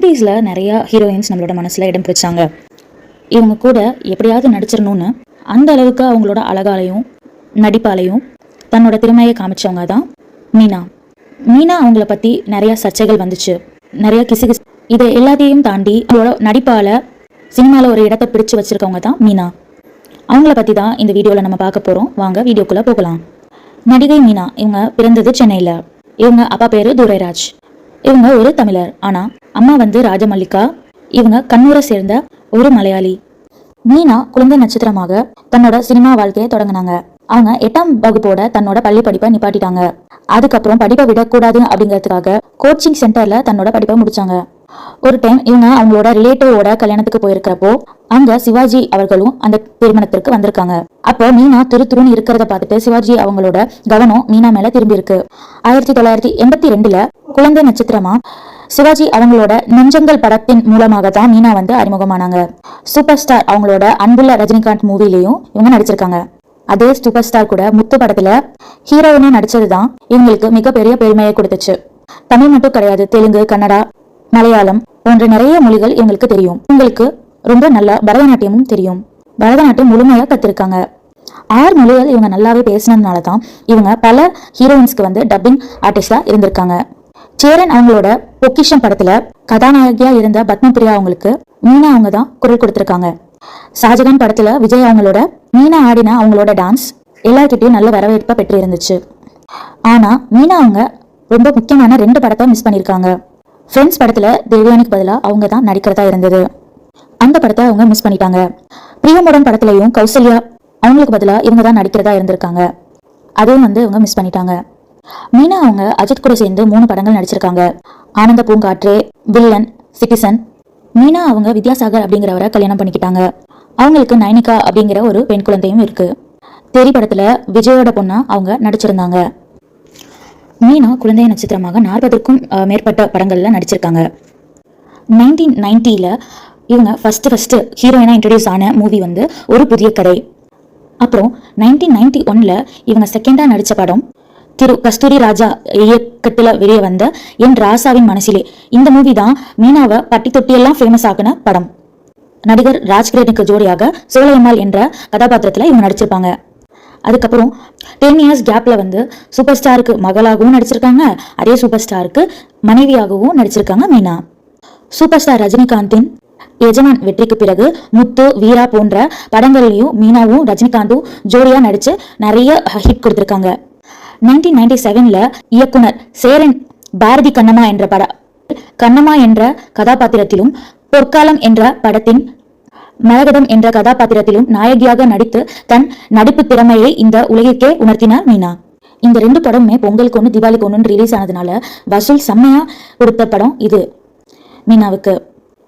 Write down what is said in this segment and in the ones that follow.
90s நிறைய heroines நம்மளோட மனசுல இடம் பிடிச்சாங்க. இவங்க கூட எப்படியாவது நடிச்சிடணும்னு அந்த அளவுக்கு அவங்களோட அழகாலையும் நடிப்பாலையும் தன்னோட திறமையை காமிச்சவங்க தான் மீனா. மீனா அவங்கள பத்தி நிறைய சர்ச்சைகள் வந்துச்சு, நிறைய கிசுகிசு. இதை எல்லாத்தையும் தாண்டி அவங்களோட நடிப்பால சினிமால ஒரு இடத்தை பிடிச்சு வச்சிருக்கவங்க தான் மீனா. அவங்கள பத்தி தான் இந்த வீடியோல நம்ம பார்க்க போறோம். வாங்க வீடியோக்குள்ள போகலாம். நடிகை மீனா இவங்க பிறந்தது சென்னையில. இவங்க அப்பா பேரு துரைராஜ். இவங்க ஒரு தமிழர், ஆனா அம்மா ராஜமல்லிகா. இவங்க கண்ணூரை சேர்ந்த ஒரு மலையாளி. மீனா குழந்தை நட்சத்திரமாக தன்னோட சினிமா வாழ்க்கையை தொடங்கினாங்க. அவங்க 8ஆம் வகுப்போட தன்னோட பள்ளி படிப்பை நிப்பாட்டிட்டாங்க. அதுக்கப்புறம் படிப்பை விடக்கூடாது அப்படிங்கிறதுக்காக கோச்சிங் சென்டர்ல தன்னோட படிப்பை முடிச்சாங்க. ஒரு டைம் இவங்க அவங்களோட ரிலேட்டிவோட கல்யாணத்துக்கு போயிருக்கிறப்போ அங்க சிவாஜி அவர்களும் அந்த திருமணத்திற்கு வந்திருக்காங்க. அப்போ மீனா துருன்னு இருக்கிறத பார்த்துட்டு சிவாஜி அவங்களோட கவனம் மீனா மேல திரும்பி இருக்கு. 1982 குழந்தை நட்சத்திரமா சிவாஜி அவங்களோட நெஞ்சங்கள் படத்தின் மூலமாக தான் மீனா அறிமுகமானாங்க. சூப்பர் ஸ்டார் அவங்களோட அன்புள்ள ரஜினிகாந்த் மூவிலையும் இவங்க நடிச்சிருக்காங்க. அதே சூப்பர் ஸ்டார் கூட முத்து படத்துல ஹீரோயினா நடிச்சதுதான் இவங்களுக்கு மிகப்பெரிய பெருமையை கொடுத்துச்சு. தமிழ் மட்டும் கிடையாது, தெலுங்கு, கன்னடா, மலையாளம் போன்ற நிறைய மொழிகள் இவங்களுக்கு தெரியும். இவங்களுக்கு ரொம்ப நல்லா பரதநாட்டியமும் தெரியும். பரதநாட்டியம் முழுமையா கத்திருக்காங்க. 6 மொழிகள் இவங்க நல்லாவே பேசினதுனாலதான் இவங்க பல ஹீரோயின்ஸ்க்கு டப்பிங் ஆர்டிஸ்டா இருந்திருக்காங்க. சேரன் அவங்களோட பொக்கிஷம் படத்துல கதாநாயகியா இருந்த பத்மபிரியா அவங்களுக்கு மீனா அவங்க தான் குரல் கொடுத்திருக்காங்க. ஷாஜகான் படத்துல விஜய் அவங்களோட மீனா ஆடின அவங்களோட டான்ஸ் எல்லார்கிட்டையும் நல்ல வரவேற்பை பெற்று இருந்துச்சு. ஆனா மீனா அவங்க ரொம்ப முக்கியமான 2 படத்தை மிஸ் பண்ணிருக்காங்க. ஃப்ரெண்ட்ஸ் படத்துல தேவயானிக்கு பதிலா அவங்க தான் நடிக்கிறதா இருந்தது. அந்த படத்தை அவங்க மிஸ் பண்ணிட்டாங்க. பிரியமுடன் படத்துலயும் கௌசல்யா அவங்களுக்கு பதிலா இவங்க தான் நடிக்கிறதா இருந்திருக்காங்க. அதையும் இவங்க மிஸ் பண்ணிட்டாங்க. மீனா அவங்க அஜித் கூட சேர்ந்து 3 படங்கள் நடிச்சிருக்காங்க. ஆனந்த பூங்காற்றே, வில்லன், சிட்டிசன். மீனா அவங்க வித்யாசாகர் அப்படிங்கிறவரை கல்யாணம் பண்ணிக்கிட்டாங்க. அவங்களுக்கு நைனிகா அப்படிங்கிற ஒரு பெண் குழந்தையும் இருக்கு. தெரி படத்துல விஜயோட பொண்ணா அவங்க நடிச்சிருந்தாங்க. மீனா குழந்தை நட்சத்திரமாக 40க்கும் மேற்பட்ட படங்கள்ல நடிச்சிருக்காங்க. 1990 இவங்க ஃபர்ஸ்ட் ஹீரோயினா இன்ட்ரடியூஸ் ஆன மூவி ஒரு புதிய கதை. அப்புறம் 1991 இவங்க செகண்டா நடிச்ச படம் திரு கஸ்தூரி ராஜா இயக்கத்துல வெளியே வந்த என் ராசாவின் மனசிலே. இந்த மூவி தான் மீனாவை பட்டி தொட்டியெல்லாம் ஃபேமஸ் ஆகின படம். நடிகர் ராஜ்கிரனுக்கு ஜோடியாக சோலையம்மாள் என்ற கதாபாத்திரத்துல இவங்க நடிச்சிருப்பாங்க. அதுக்கப்புறம் 10 இயர்ஸ் கேப்ல சூப்பர் ஸ்டாருக்கு மகளாகவும் நடிச்சிருக்காங்க. அதே சூப்பர் ஸ்டாருக்கு மனைவியாகவும் நடிச்சிருக்காங்க மீனா. சூப்பர் ஸ்டார் ரஜினிகாந்தின் எஜமான் வெற்றிக்கு பிறகு முத்து, வீரா போன்ற படங்கள்லயும் மீனாவும் ரஜினிகாந்தும் ஜோடியா நடிச்சு நிறைய ஹிட் கொடுத்திருக்காங்க. 1997 இயக்குனர் சேரன் பாரதி கண்ணம்மா என்ற கண்ணம்மா என்ற கதாபாத்திரத்திலும் பொற்காலம் என்ற படத்தின் மரகதம் என்ற கதாபாத்திரத்திலும் நாயகியாக நடித்து தன் நடிப்பு திறமையை இந்த உலகிற்கே உணர்த்தினார் மீனா. இந்த 2 படமுமே பொங்கலுக்கு ஒன்று தீபாவளிக்கு ஒன்று ரிலீஸ் ஆனதுனால வசூல் செம்மையா கொடுத்த படம் இது மீனாவுக்கு.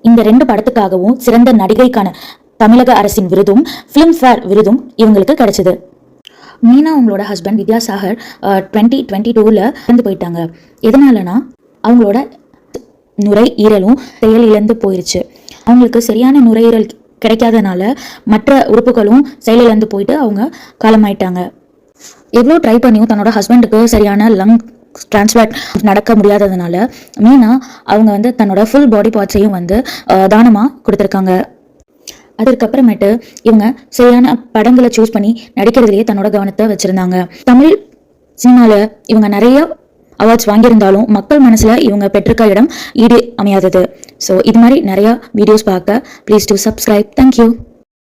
இந்த 2 படத்துக்காகவும் சிறந்த நடிகைக்கான தமிழக அரசின் விருதும் பிலிம்ஃபேர் விருதும் இவங்களுக்கு கிடைச்சது. மீனா அவங்களோட ஹஸ்பண்ட் வித்யாசாகர் 2022 இறந்து போயிட்டாங்க. எதனாலனா அவங்களோட நுரையீரலும் செயல் இழந்து போயிருச்சு. அவங்களுக்கு சரியான நுரையீரல் கிடைக்காதனால மற்ற உறுப்புகளும் செயலிழந்து போயிட்டு அவங்க காலமாயிட்டாங்க. எவ்வளோ ட்ரை பண்ணியும் தன்னோட ஹஸ்பண்டுக்கு சரியான லங் டிரான்ஸ்பிளான்ட் நடக்க முடியாததுனால மீனா அவங்க தன்னோட ஃபுல் பாடி பார்ட்ஸையும் தானமாக கொடுத்துருக்காங்க. அதற்கப்புறமேட்டு இவங்க சரியான படங்களை சூஸ் பண்ணி நடிக்கிறதுலேயே தன்னோட கவனத்தை வச்சிருந்தாங்க. தமிழ் சினிமால இவங்க நிறைய அவார்ட்ஸ் வாங்கியிருந்தாலும் மக்கள் மனசுல இவங்க பெற்றிருக்க இடம் ஈடு அமையாதது. ஸோ இது மாதிரி நிறைய வீடியோஸ் பார்க்க ப்ளீஸ் டு சப்ஸ்கிரைப். தேங்க்யூ.